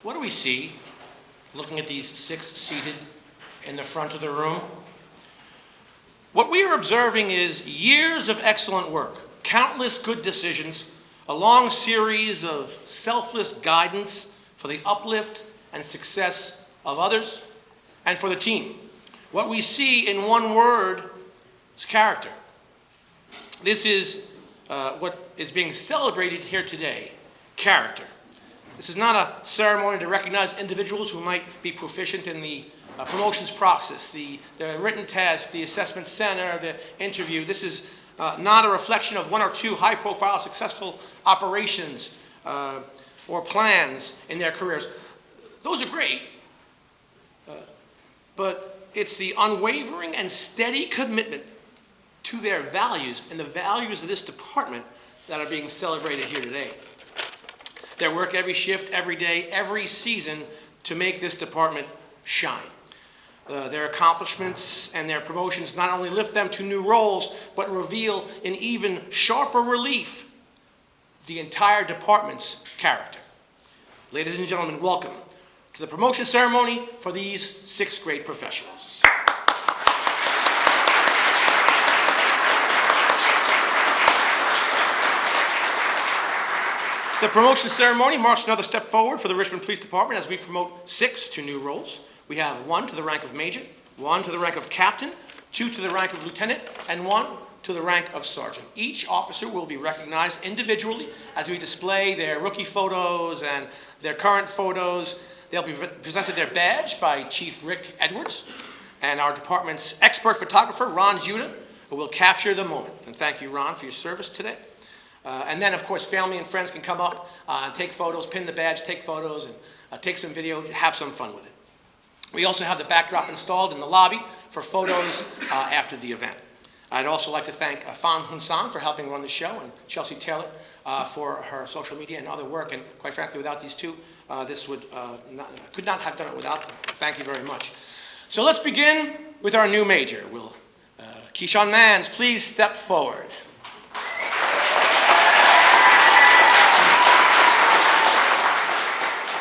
what do we see looking at these 6 seated in the front of the room? What we are observing is years of excellent work, countless good decisions, a long series of selfless guidance for the uplift and success of others and for the team. What we see in one word is character. This is what is being celebrated here today, character. This is not a ceremony to recognize individuals who might be proficient in the promotions process, the written test, the assessment center, the interview. This is not a reflection of 1 or 2 high-profile successful operations or plans in their careers. Those are great, but it's the unwavering and steady commitment to their values and the values of this department that are being celebrated here today. Their work every shift, every day, every season to make this department shine. Their accomplishments and their promotions not only lift them to new roles, but reveal in even sharper relief the entire department's character. Ladies and gentlemen, welcome to the promotion ceremony for these 6 great professionals. The promotion ceremony marks another step forward for the Richmond Police Department as we promote 6 to new roles. We have 1 to the rank of major, 1 to the rank of captain, 2 to the rank of lieutenant, and 1 to the rank of sergeant. Each officer will be recognized individually as we display their rookie photos and their current photos. They'll be presented their badge by Chief Rick Edwards and our department's expert photographer, Ron Judah, who will capture the moment. And thank you, Ron, for your service today. And then, of course, family and friends can come up and take photos, pin the badge, take photos, and take some video, have some fun with it. We also have the backdrop installed in the lobby for photos after the event. I'd also like to thank Fan Hunsan for helping run the show, and Chelsea Taylor for her social media and other work. And quite frankly, without these 2, this could not have done it without them. Thank you very much. So let's begin with our new major. Will Keyshawn Mans please step forward?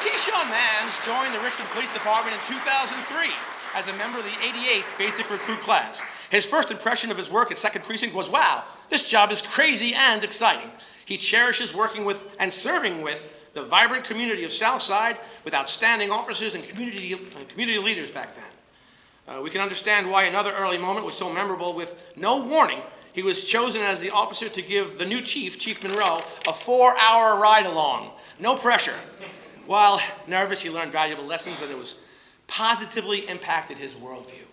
Keyshawn Mans joined the Richmond Police Department in 2003 as a member of the 88th Basic Recruit Class. His first impression of his work at 2nd Precinct was, wow, this job is crazy and exciting. He cherishes working with and serving with the vibrant community of Southside with outstanding officers and community leaders back then. We can understand why another early moment was so memorable. With no warning, he was chosen as the officer to give the new chief, Chief Monroe, a 4-hour ride-along. No pressure. While nervous, he learned valuable lessons, and it was positively impacted his worldview.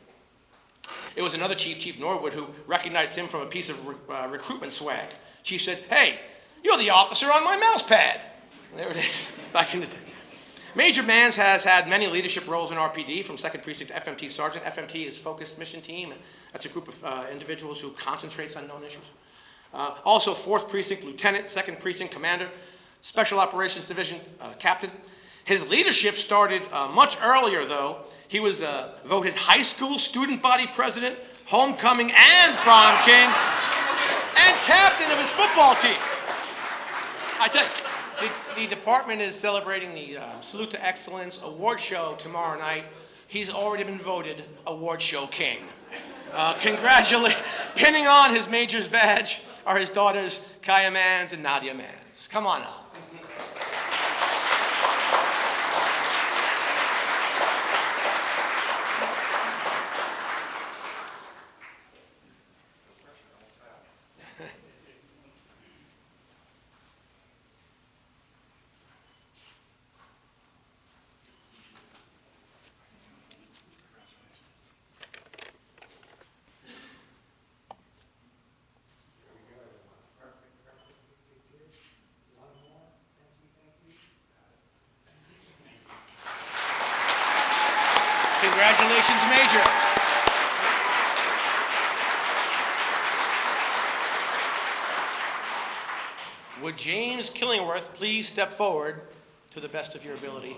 It was another chief, Chief Norwood, who recognized him from a piece of recruitment swag. Chief said, "Hey, you're the officer on my mouse pad." There it is, back in the day. Major Mans has had many leadership roles in RPD, from 2nd Precinct to FMT Sergeant. FMT is Focused Mission Team, and that's a group of individuals who concentrates on known issues. Also 4th Precinct Lieutenant, 2nd Precinct Commander, Special Operations Division Captain. His leadership started much earlier, though. He was voted high school student body president, homecoming and prom king, and captain of his football team. I tell you, the department is celebrating the Salute to Excellence award show tomorrow night. He's already been voted award show king. Congratulations. Pinning on his major's badge are his daughters, Kaya Mans and Nadia Mans. Come on up. Congratulations, Major. Would James Killingworth please step forward to the best of your ability?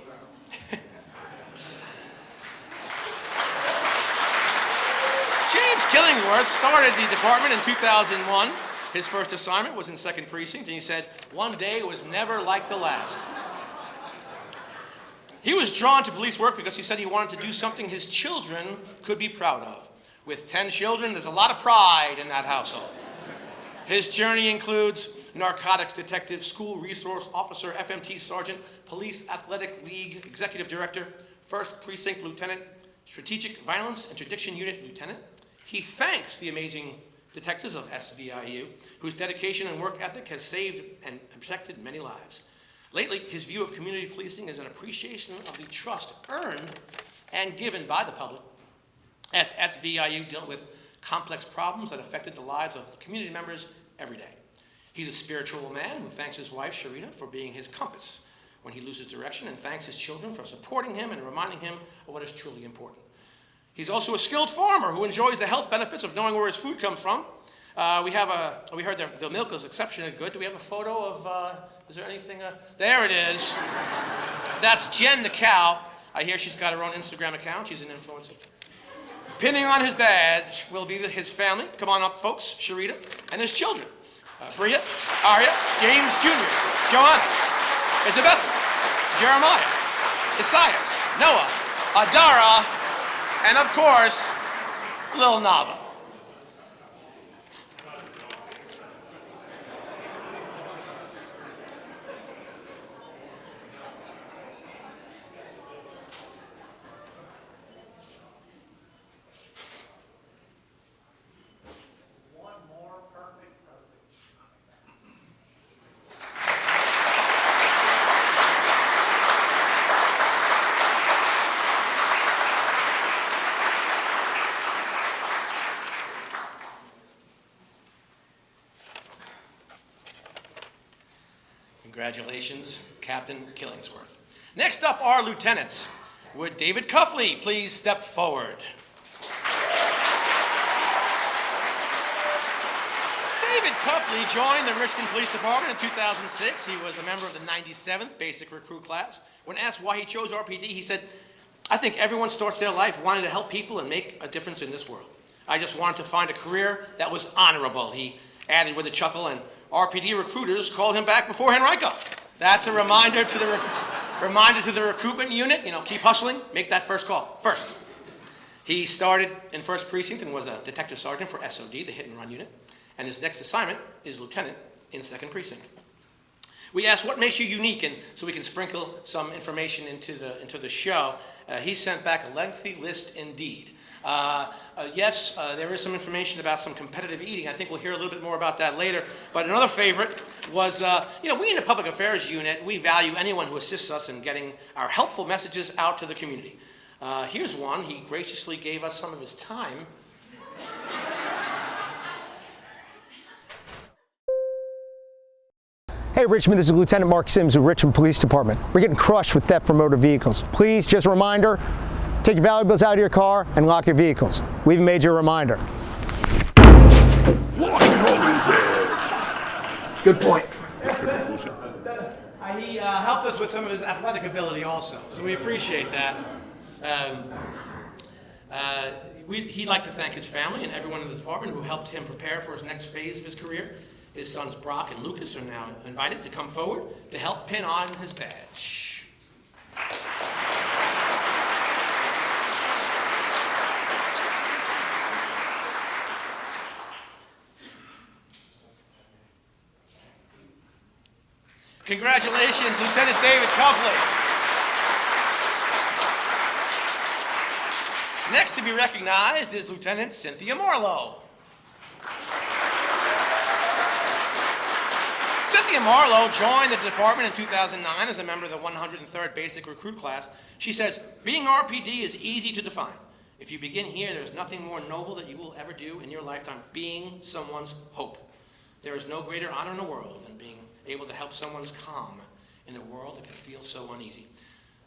James Killingworth started the department in 2001. His first assignment was in 2nd Precinct, and he said, "One day was never like the last." He was drawn to police work because he said he wanted to do something his children could be proud of. With 10 children, there's a lot of pride in that household. His journey includes narcotics detective, school resource officer, FMT sergeant, police athletic league executive director, 1st Precinct lieutenant, strategic violence interdiction unit lieutenant. He thanks the amazing detectives of SVIU, whose dedication and work ethic has saved and protected many lives. Lately, his view of community policing is an appreciation of the trust earned and given by the public as SVIU dealt with complex problems that affected the lives of community members every day. He's a spiritual man who thanks his wife, Sharita, for being his compass when he loses direction, and thanks his children for supporting him and reminding him of what is truly important. He's also a skilled farmer who enjoys the health benefits of knowing where his food comes from. We heard the milk is exceptionally good. Do we have a photo of, is there anything? There it is. That's Jen the cow. I hear she's got her own Instagram account. She's an influencer. Pinning on his badge will be his family. Come on up, folks. Sharita and his children. Bria, Arya, James Jr., Joanna, Isabella, Jeremiah, Isaias, Noah, Adara, and of course, Lil Nava. Congratulations, Captain Killingsworth. Next up are lieutenants. Would David Cuffley please step forward? David Cuffley joined the Richmond Police Department in 2006. He was a member of the 97th Basic Recruit Class. When asked why he chose RPD, he said, "I think everyone starts their life wanting to help people and make a difference in this world. I just wanted to find a career that was honorable," he added with a chuckle, and RPD recruiters called him back before Henrico. That's a reminder to the recruitment unit, keep hustling, make that first call first. He started in 1st Precinct and was a detective sergeant for SOD, the hit and run unit, and his next assignment is lieutenant in 2nd Precinct. We asked what makes you unique, and so we can sprinkle some information into the show. He sent back a lengthy list indeed. Yes, there is some information about some competitive eating. I think we'll hear a little bit more about that later. But another favorite was, we in the public affairs unit, we value anyone who assists us in getting our helpful messages out to the community. Here's one. He graciously gave us some of his time. Hey Richmond, this is Lieutenant Mark Sims of Richmond Police Department. We're getting crushed with theft from motor vehicles. Please, just a reminder, take your valuables out of your car and lock your vehicles. We've made you a reminder. Good point. He helped us with some of his athletic ability also, so we appreciate that. He'd like to thank his family and everyone in the department who helped him prepare for his next phase of his career. His sons Brock and Lucas are now invited to come forward to help pin on his badge. Congratulations, Lieutenant David Cuffley. Next to be recognized is Lieutenant Cynthia Marlowe. Cynthia Marlowe joined the department in 2009 as a member of the 103rd Basic Recruit Class. She says, "Being RPD is easy to define. If you begin here, there's nothing more noble that you will ever do in your lifetime, being someone's hope. There is no greater honor in the world than being able to help someone's calm in a world that can feel so uneasy."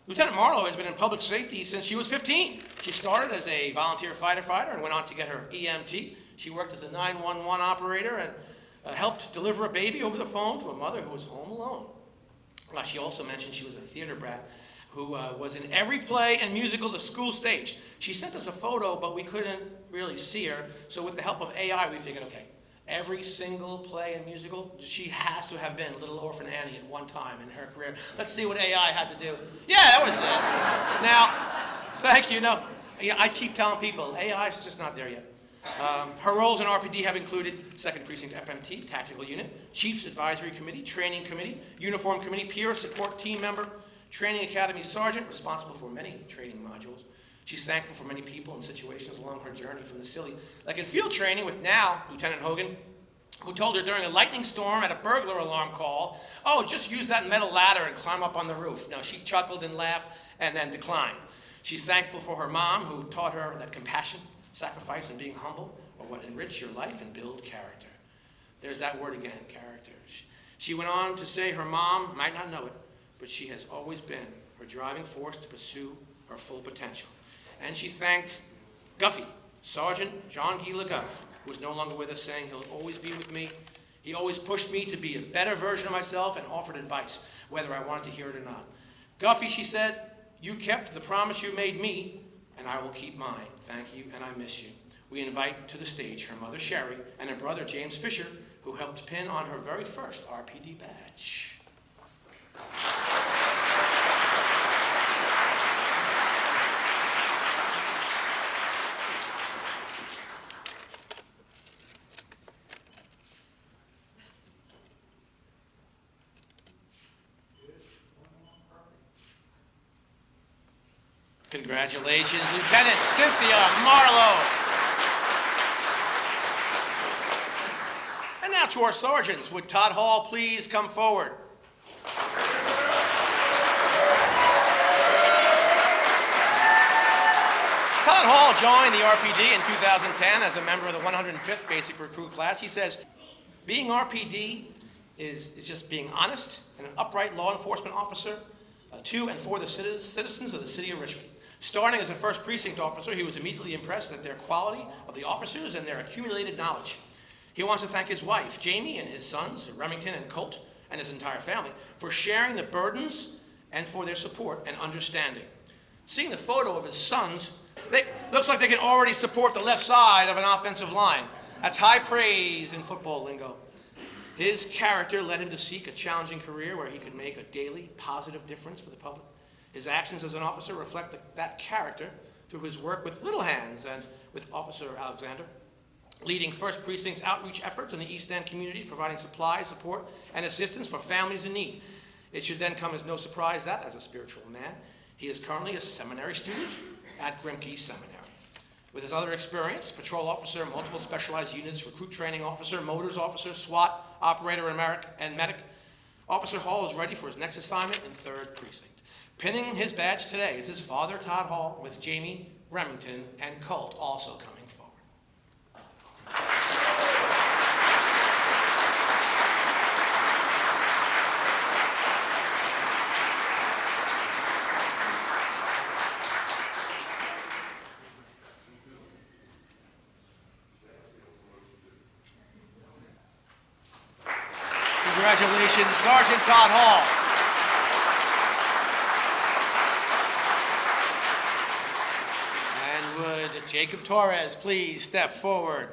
Lieutenant Marlowe has been in public safety since she was 15. She started as a volunteer fighter and went on to get her EMT. She worked as a 911 operator and helped deliver a baby over the phone to a mother who was home alone. She also mentioned she was a theater brat who was in every play and musical the school staged. She sent us a photo, but we couldn't really see her. So with the help of AI, we figured, okay, Every single play and musical, she has to have been Little Orphan Annie at one time in her career. Let's see what AI had to do. Yeah, that was it. Now, thank you. No, yeah, I keep telling people, AI is just not there yet. Her roles in RPD have included 2nd Precinct FMT, Tactical Unit, Chiefs Advisory Committee, Training Committee, Uniform Committee, Peer Support Team Member, Training Academy Sergeant, responsible for many training modules. She's thankful for many people and situations along her journey from the city, like in field training with now Lieutenant Hogan, who told her during a lightning storm at a burglar alarm call, oh, just use that metal ladder and climb up on the roof. Now, she chuckled and laughed and then declined. She's thankful for her mom, who taught her that compassion, sacrifice, and being humble are what enrich your life and build character. There's that word again, character. She went on to say her mom might not know it, but she has always been her driving force to pursue her full potential. And she thanked Guffey, Sergeant John Guy LeGuff, who is no longer with us, saying he'll always be with me. He always pushed me to be a better version of myself and offered advice, whether I wanted to hear it or not. Guffey, she said, you kept the promise you made me, and I will keep mine. Thank you, and I miss you. We invite to the stage her mother, Sherry, and her brother, James Fisher, who helped pin on her very first RPD badge. Congratulations, Lieutenant Cynthia Marlowe. And now to our sergeants. Would Todd Hall please come forward? Todd Hall joined the RPD in 2010 as a member of the 105th Basic Recruit Class. He says, being RPD is just being honest and an upright law enforcement officer to and for the citizens of the city of Richmond. Starting as a 1st Precinct officer, he was immediately impressed at their quality of the officers and their accumulated knowledge. He wants to thank his wife, Jamie, and his sons, Remington and Colt, and his entire family, for sharing the burdens and for their support and understanding. Seeing the photo of his sons, looks like they can already support the left side of an offensive line. That's high praise in football lingo. His character led him to seek a challenging career where he could make a daily positive difference for the public. His actions as an officer reflect that character through his work with Little Hands and with Officer Alexander, leading 1st Precinct's outreach efforts in the East End communities, providing supplies, support, and assistance for families in need. It should then come as no surprise that, as a spiritual man, he is currently a seminary student at Grimke Seminary. With his other experience, patrol officer, multiple specialized units, recruit training officer, motors officer, SWAT, operator, and medic, Officer Hall is ready for his next assignment in 3rd Precinct. Pinning his badge today is his father, Todd Hall, with Jamie, Remington, and Colt also coming forward. Congratulations, Sergeant Todd Hall. Jacob Torres, please step forward.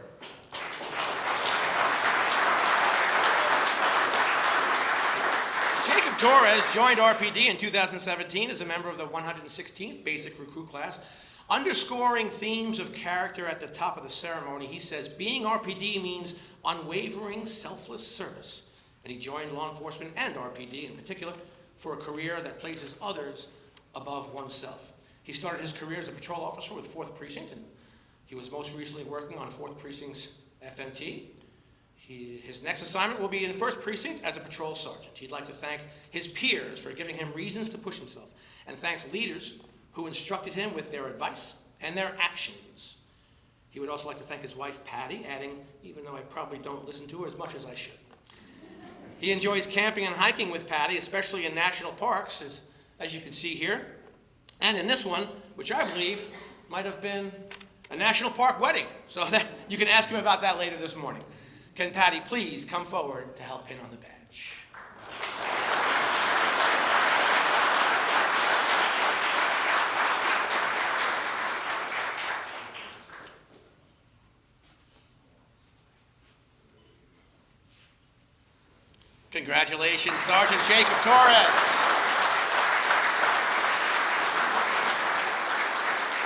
Jacob Torres joined RPD in 2017 as a member of the 116th Basic Recruit Class. Underscoring themes of character at the top of the ceremony, he says, being RPD means unwavering, selfless service. And he joined law enforcement and RPD in particular for a career that places others above oneself. He started his career as a patrol officer with 4th Precinct, and he was most recently working on 4th Precinct's FMT. His next assignment will be in 1st Precinct as a patrol sergeant. He'd like to thank his peers for giving him reasons to push himself, and thanks leaders who instructed him with their advice and their actions. He would also like to thank his wife, Patty, adding, even though I probably don't listen to her as much as I should. He enjoys camping and hiking with Patty, especially in national parks, as you can see here. And in this one, which I believe might have been a national park wedding. So that you can ask him about that later this morning. Can Patty please come forward to help pin on the badge? Congratulations, Sergeant Jacob Torres.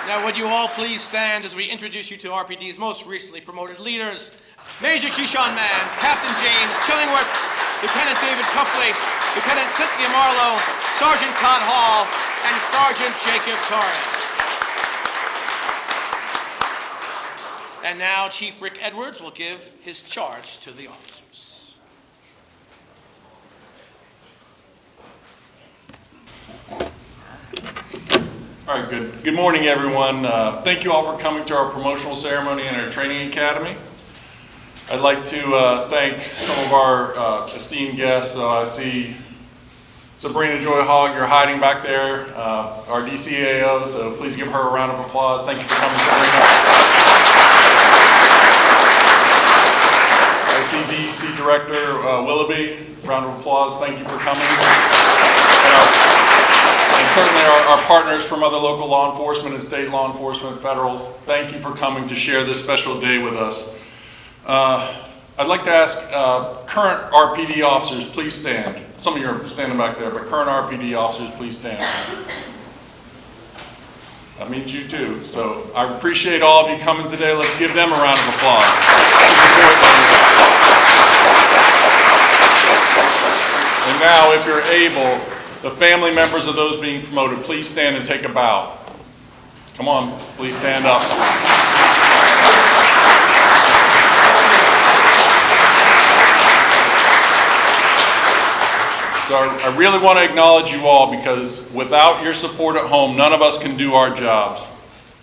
Now, would you all please stand as we introduce you to RPD's most recently promoted leaders, Major Keyshawn Mans, Captain James Killingworth, Lieutenant David Cuffley, Lieutenant Cynthia Marlowe, Sergeant Todd Hall, and Sergeant Jacob Torres. And now Chief Rick Edwards will give his charge to the officers. All right, good morning, everyone. Thank you all for coming to our promotional ceremony in our training academy. I'd like to thank some of our esteemed guests. I see Sabrina Joy Hogg, you're hiding back there, our DCAO, so please give her a round of applause. Thank you for coming, Sabrina. I see DEC Director Willoughby, round of applause. Thank you for coming. And certainly our partners from other local law enforcement and state law enforcement, federals, thank you for coming to share this special day with us. I'd like to ask current RPD officers, please stand. Some of you are standing back there, but current RPD officers, please stand. That means you too. So I appreciate all of you coming today. Let's give them a round of applause. And now, if you're able, the family members of those being promoted, please stand and take a bow. Come on, please stand up. So I really want to acknowledge you all, because without your support at home, none of us can do our jobs.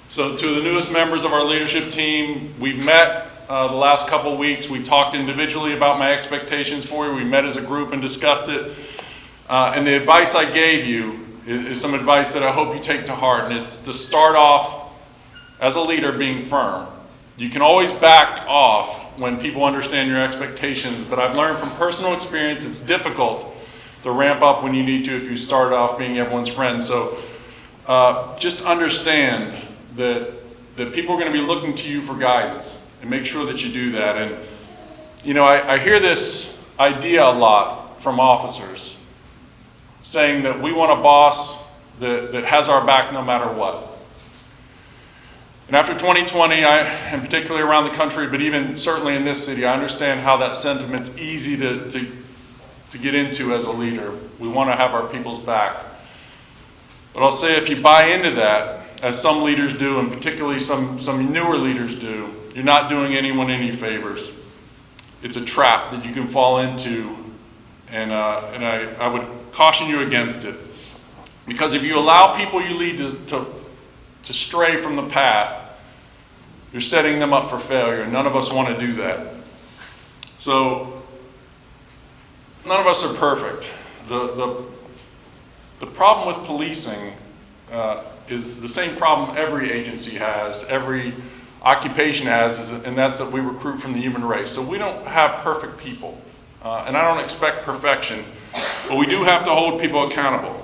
So to the newest members of our leadership team, we've met the last couple of weeks. We talked individually about my expectations for you. We met as a group and discussed it. And the advice I gave you is some advice that I hope you take to heart, and it's to start off as a leader being firm. You can always back off when people understand your expectations, but I've learned from personal experience it's difficult to ramp up when you need to if you start off being everyone's friend. So just understand that people are going to be looking to you for guidance, and make sure that you do that. And you know, I hear this idea a lot from officers, saying that we want a boss that has our back no matter what. And after 2020, and particularly around the country, but even certainly in this city, I understand how that sentiment's easy to get into as a leader. We want to have our people's back. But I'll say, if you buy into that, as some leaders do, and particularly some newer leaders do, you're not doing anyone any favors. It's a trap that you can fall into, and I would caution you against it. Because if you allow people you lead to stray from the path, you're setting them up for failure, and none of us want to do that. So none of us are perfect. The problem with policing is the same problem every agency has, every occupation has, and that's that we recruit from the human race. So we don't have perfect people, and I don't expect perfection, but we do have to hold people accountable.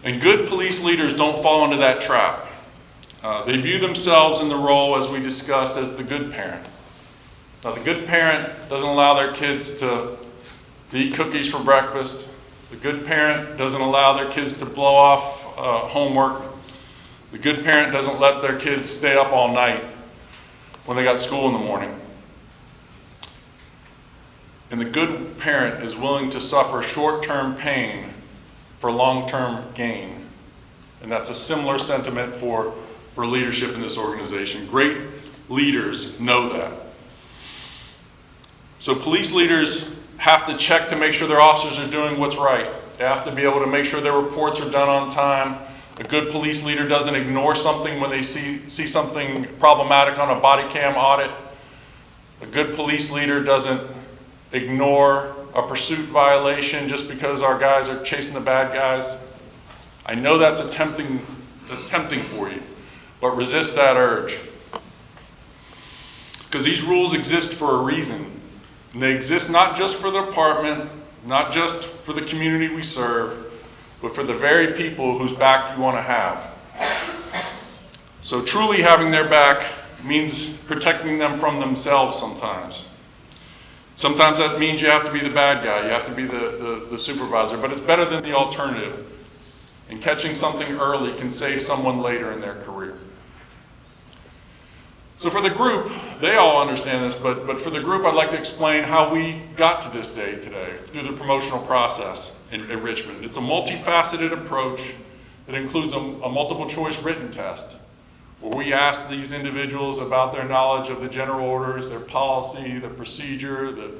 And good police leaders don't fall into that trap. They view themselves in the role, as we discussed, as the good parent. Now, the good parent doesn't allow their kids to eat cookies for breakfast. The good parent doesn't allow their kids to blow off homework. The good parent doesn't let their kids stay up all night when they got school in the morning. And the good parent is willing to suffer short-term pain for long-term gain. And that's a similar sentiment for leadership in this organization. Great leaders know that. So police leaders have to check to make sure their officers are doing what's right. They have to be able to make sure their reports are done on time. A good police leader doesn't ignore something when they see something problematic on a body cam audit. A good police leader doesn't ignore a pursuit violation just because our guys are chasing the bad guys. I know that's tempting for you, but resist that urge. Because these rules exist for a reason. And they exist not just for the department, not just for the community we serve, but for the very people whose back you want to have. So truly having their back means protecting them from themselves sometimes. Sometimes that means you have to be the bad guy, you have to be the supervisor, but it's better than the alternative. And catching something early can save someone later in their career. So for the group, they all understand this, but for the group, I'd like to explain how we got to this day today through the promotional process in Richmond. It's a multifaceted approach that includes a multiple choice written test, where we ask these individuals about their knowledge of the general orders, their policy, the procedure, the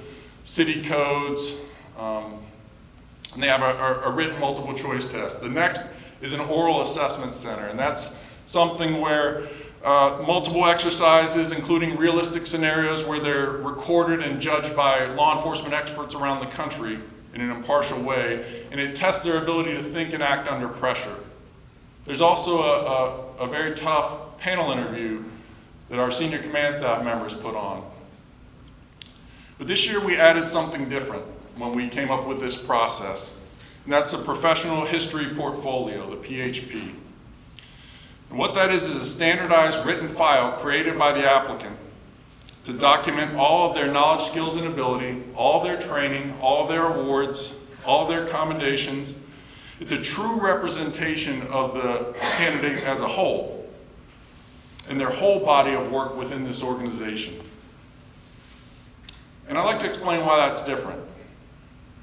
city codes, and they have a written multiple choice test. The next is an oral assessment center, and that's something where multiple exercises, including realistic scenarios where they're recorded and judged by law enforcement experts around the country in an impartial way, and it tests their ability to think and act under pressure. There's also a very tough panel interview that our senior command staff members put on. But this year we added something different when we came up with this process, and that's a professional history portfolio, the PHP. And what that is a standardized written file created by the applicant to document all of their knowledge, skills, and ability, all of their training, all of their awards, all of their commendations. It's a true representation of the candidate as a whole and their whole body of work within this organization. And I'd like to explain why that's different.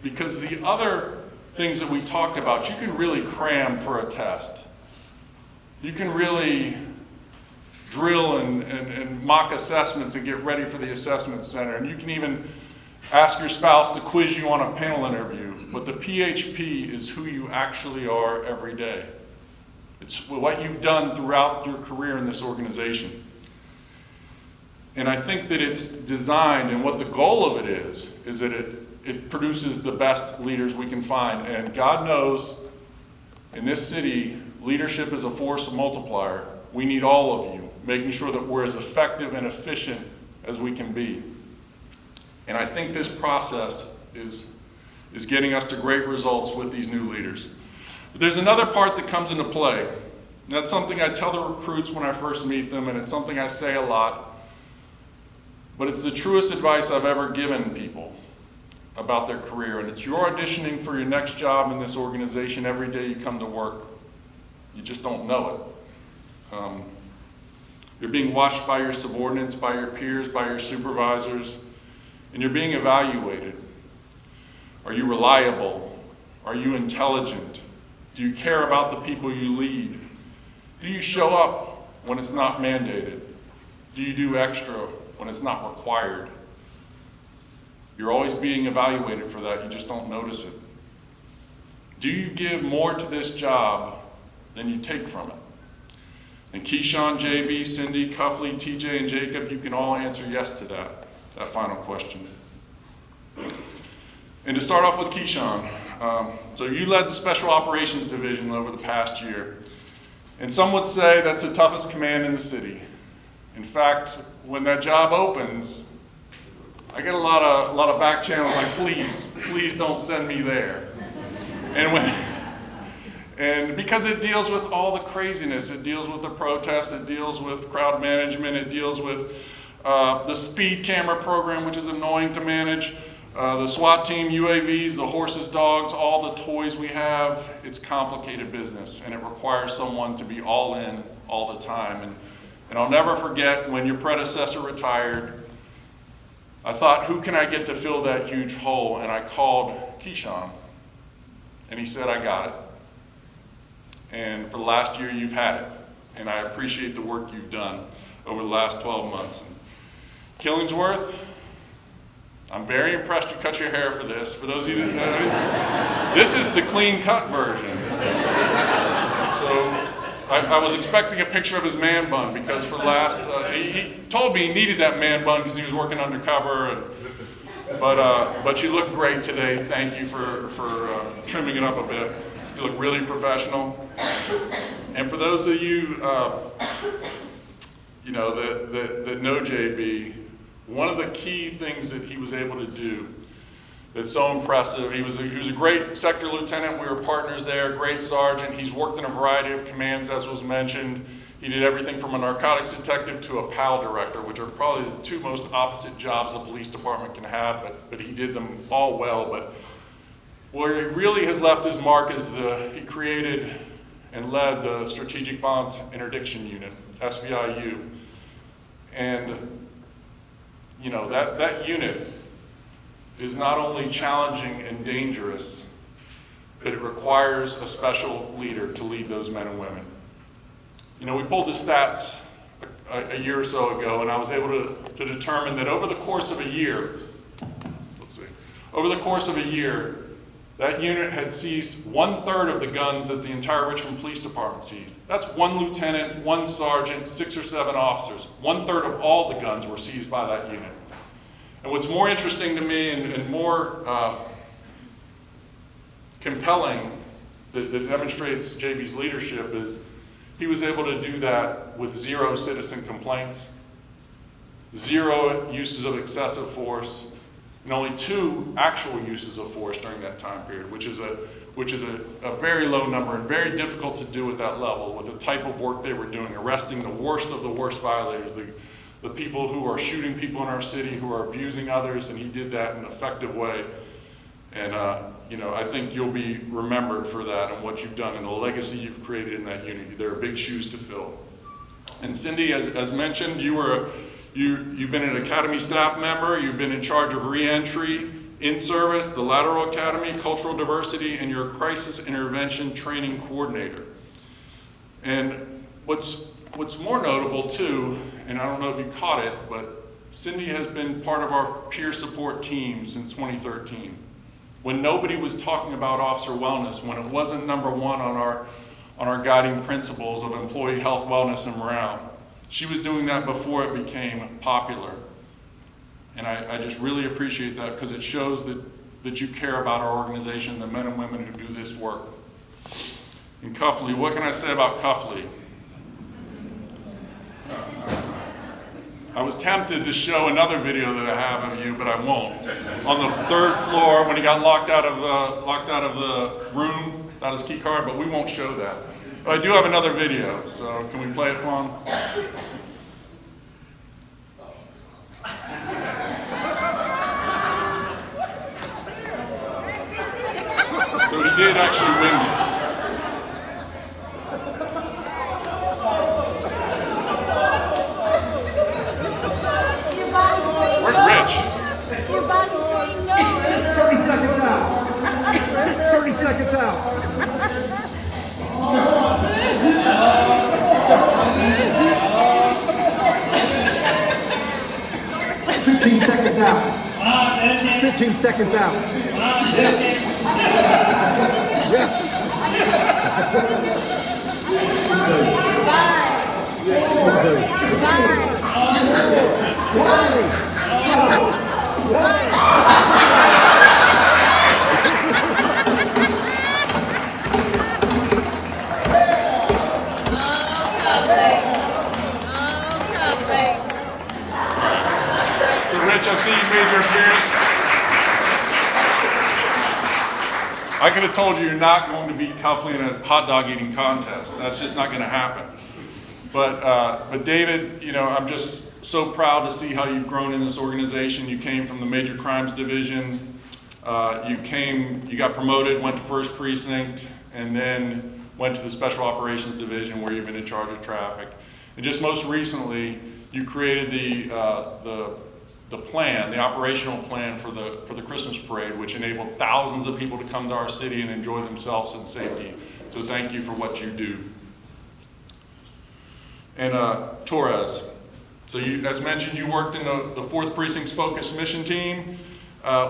Because the other things that we talked about, you can really cram for a test. You can really drill and mock assessments and get ready for the assessment center. And you can even ask your spouse to quiz you on a panel interview. But the PHP is who you actually are every day. It's what you've done throughout your career in this organization. And I think that it's designed, and what the goal of it is that it produces the best leaders we can find. And God knows, in this city, leadership is a force multiplier. We need all of you, making sure that we're as effective and efficient as we can be. And I think this process is getting us to great results with these new leaders. But there's another part that comes into play. And that's something I tell the recruits when I first meet them, and it's something I say a lot. But it's the truest advice I've ever given people about their career. And it's you're auditioning for your next job in this organization every day you come to work. You just don't know it. You're being watched by your subordinates, by your peers, by your supervisors, and you're being evaluated. Are you reliable? Are you intelligent? Do you care about the people you lead? Do you show up when it's not mandated? Do you do extra when it's not required? You're always being evaluated for that, you just don't notice it. Do you give more to this job than you take from it? And Keyshawn, JB, Cindy, Cuffley, TJ, and Jacob, you can all answer yes to that final question. And to start off with Keyshawn, so you led the Special Operations Division over the past year. And some would say that's the toughest command in the city. In fact, when that job opens, I get a lot of back channels like, please don't send me there. And because it deals with all the craziness, it deals with the protests, it deals with crowd management, it deals with the speed camera program, which is annoying to manage, the SWAT team, UAVs, the horses, dogs, all the toys we have. It's complicated business, and it requires someone to be all in all the time. And I'll never forget when your predecessor retired, I thought, who can I get to fill that huge hole? And I called Keyshawn, and he said, I got it. And for the last year, you've had it. And I appreciate the work you've done over the last 12 months. And Killingsworth, I'm very impressed you cut your hair for this. For those of you that know, this is the clean cut version. So I was expecting a picture of his man bun because for the last, he told me he needed that man bun because he was working undercover. But you look great today. Thank you for trimming it up a bit. You look really professional. And for those of you, that know JB, one of the key things that he was able to do that's so impressive, he was a great sector lieutenant. We were partners there, great sergeant. He's worked in a variety of commands, as was mentioned. He did everything from a narcotics detective to a PAL director, which are probably the two most opposite jobs a police department can have, but he did them all well. But where he really has left his mark is he created and led the Strategic Violence Interdiction Unit, SVIU. And you know, that unit is not only challenging and dangerous, but it requires a special leader to lead those men and women. You know, we pulled the stats a year or so ago, and I was able to determine that over the course of a year, that unit had seized 1/3 of the guns that the entire Richmond Police Department seized. That's 1 lieutenant, 1 sergeant, 6 or 7 officers. 1/3 of all the guns were seized by that unit. And what's more interesting to me and more compelling that demonstrates JB's leadership is he was able to do that with 0 citizen complaints, 0 uses of excessive force, and only 2 actual uses of force during that time period, which is a very low number and very difficult to do at that level with the type of work they were doing, arresting the worst of the worst violators, the people who are shooting people in our city, who are abusing others, and he did that in an effective way. And you know, I think you'll be remembered for that and what you've done and the legacy you've created in that unit. There are big shoes to fill. And Cindy, as mentioned, you've been an academy staff member, you've been in charge of re-entry, in-service, the lateral academy, cultural diversity, and you're a crisis intervention training coordinator. And what's more notable too, and I don't know if you caught it, but Cindy has been part of our peer support team since 2013. When nobody was talking about officer wellness, when it wasn't number 1 on our guiding principles of employee health, wellness, and morale. She was doing that before it became popular. And I just really appreciate that because it shows that you care about our organization, the men and women who do this work. And Cuffley, what can I say about Cuffley? I was tempted to show another video that I have of you, but I won't. On the 3rd floor, when he got locked out of the room without his key card, but we won't show that. But I do have another video, so can we play it for him? So he did actually win this. Where's Rich? Your body's saying no. 30 seconds out. 30 seconds out. 15 seconds out. 15 seconds out. Yes. Yes. 5, 4, 3, 2, 1. So Rich, I see you made your appearance. I could have told you you're not going to beat Cuffley in a hot dog eating contest. That's just not going to happen. But David, you know, I'm just so proud to see how you've grown in this organization. You came from the Major Crimes Division. You got promoted, went to 1st Precinct, and then went to the Special Operations Division where you've been in charge of traffic. And just most recently, you created the plan, the operational plan for the Christmas parade, which enabled thousands of people to come to our city and enjoy themselves in safety. So thank you for what you do. And Torres, so you, as mentioned, you worked in the 4th Precinct's Focus Mission Team,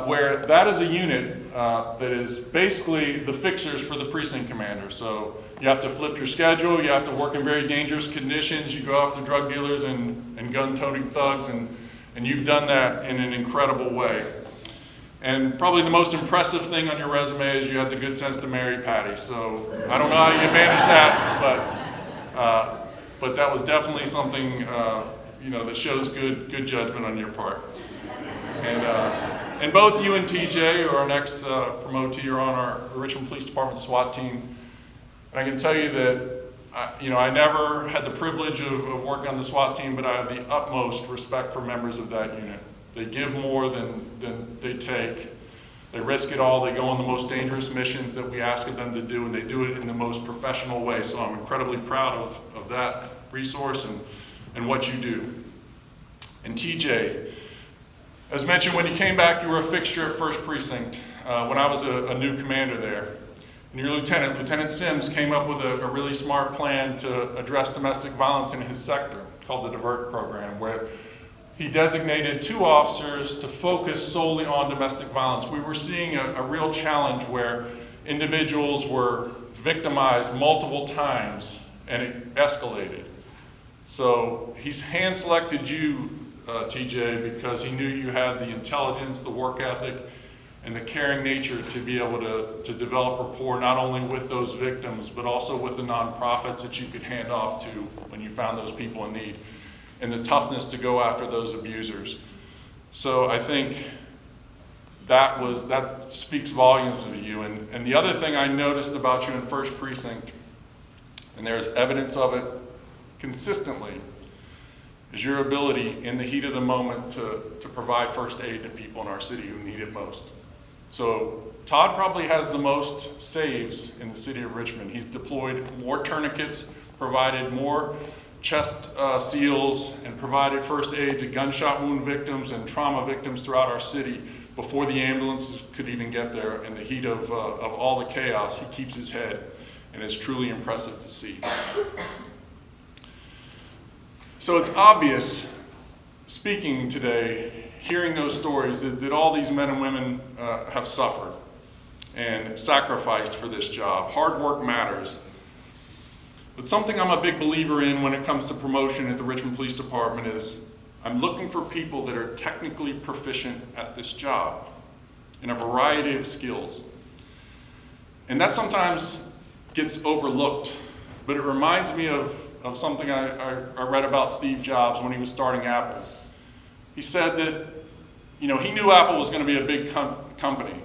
where that is a unit that is basically the fixers for the precinct commander. So you have to flip your schedule, you have to work in very dangerous conditions, you go after drug dealers and gun-toting thugs, and you've done that in an incredible way. And probably the most impressive thing on your resume is you had the good sense to marry Patty. So I don't know how you managed that, but that was definitely something you know, that shows good judgment on your part. And both you and TJ, or our next promotee, are on our Richmond Police Department SWAT team. And I can tell you that I never had the privilege of working on the SWAT team, but I have the utmost respect for members of that unit. They give more than they take. They risk it all. They go on the most dangerous missions that we ask of them to do, and they do it in the most professional way. So I'm incredibly proud of that resource and what you do. And TJ, as mentioned, when you came back, you were a fixture at 1st Precinct when I was a new commander there. And your Lieutenant Sims, came up with a really smart plan to address domestic violence in his sector, called the Divert Program, where he designated 2 officers to focus solely on domestic violence. We were seeing a real challenge where individuals were victimized multiple times, and it escalated. So he's hand-selected you, TJ, because he knew you had the intelligence, the work ethic, and the caring nature to be able to develop rapport not only with those victims, but also with the nonprofits that you could hand off to when you found those people in need, and the toughness to go after those abusers. So I think that speaks volumes of you. And the other thing I noticed about you in 1st Precinct, and there's evidence of it consistently, is your ability in the heat of the moment to provide first aid to people in our city who need it most. So Todd probably has the most saves in the city of Richmond. He's deployed more tourniquets, provided more chest seals, and provided first aid to gunshot wound victims and trauma victims throughout our city before the ambulances could even get there. In the heat of all the chaos, he keeps his head, and it's truly impressive to see. So it's obvious, speaking today, hearing those stories, that all these men and women have suffered and sacrificed for this job. Hard work matters. But something I'm a big believer in when it comes to promotion at the Richmond Police Department is I'm looking for people that are technically proficient at this job in a variety of skills. And that sometimes gets overlooked, but it reminds me of something I read about Steve Jobs when he was starting Apple. He said that, he knew Apple was going to be a big company.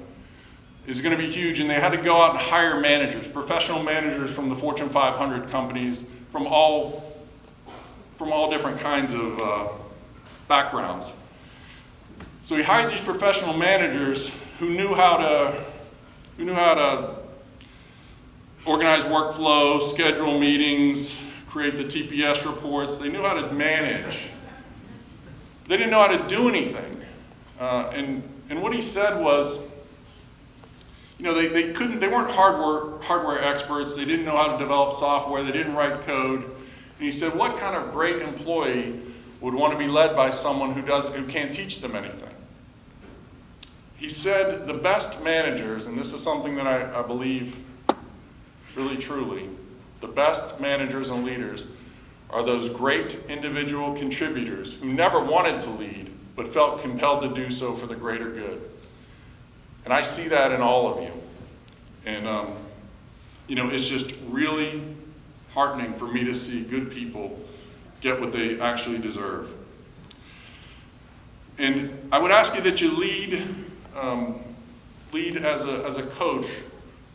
It was going to be huge, and they had to go out and hire managers, professional managers from the Fortune 500 companies, from all different kinds of backgrounds. So he hired these professional managers who knew how to organize workflow, schedule meetings, create the TPS reports. They knew how to manage. They didn't know how to do anything. And what he said was, they weren't hardware experts. They didn't know how to develop software. They didn't write code. And he said, what kind of great employee would want to be led by someone who can't teach them anything? He said the best managers, and this is something that I believe really truly, the best managers and leaders are those great individual contributors who never wanted to lead, but felt compelled to do so for the greater good. And I see that in all of you. And, it's just really heartening for me to see good people get what they actually deserve. And I would ask you that you lead as a coach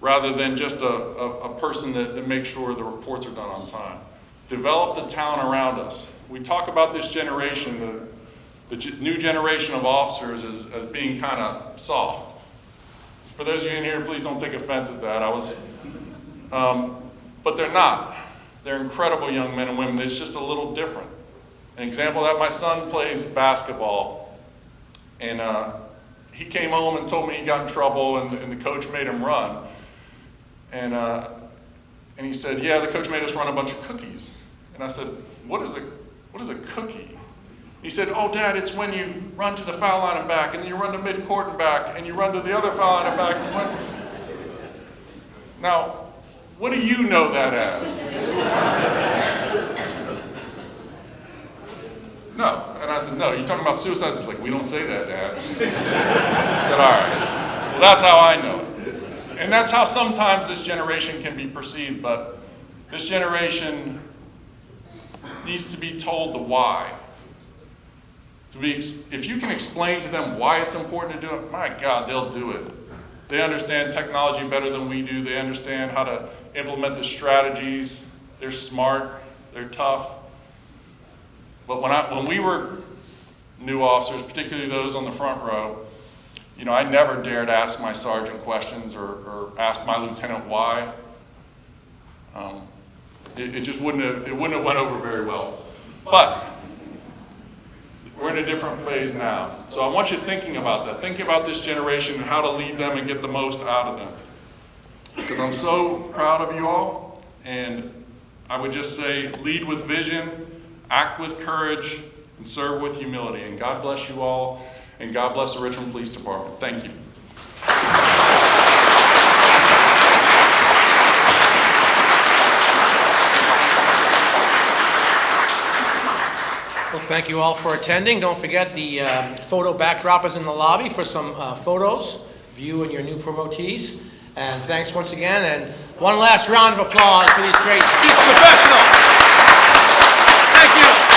rather than just a person that makes sure the reports are done on time. Develop the talent around us. We talk about this generation, the new generation of officers as being kind of soft. So for those of you in here, please don't take offense at that. But they're not. They're incredible young men and women. It's just a little different. An example of that, my son plays basketball, and he came home and told me he got in trouble, and the coach made him run. And he said, yeah, the coach made us run a bunch of cookies. And I said, what is a cookie? He said, oh, Dad, it's when you run to the foul line and back, and then you run to midcourt and back, and you run to the other foul line and back. Now, what do you know that as? No. And I said, no, you're talking about suicide? It's like, we don't say that, Dad. I said, all right. Well, that's how I know it. And that's how sometimes this generation can be perceived, but this generation needs to be told the why. If you can explain to them why it's important to do it, my God, they'll do it. They understand technology better than we do. They understand how to implement the strategies. they're smart, they're tough. But when we were new officers, particularly those on the front row, you know, I never dared ask my sergeant questions or ask my lieutenant why. It just wouldn't have went over very well. But we're in a different phase now. So I want you thinking about that. Thinking about this generation and how to lead them and get the most out of them. Because I'm so proud of you all, and I would just say lead with vision, act with courage, and serve with humility. And God bless you all, and God bless the Richmond Police Department. Thank you. Well, thank you all for attending. Don't forget the photo backdrop is in the lobby for some photos of you and your new promotees. And thanks once again. And one last round of applause for these great chief professionals. Thank you.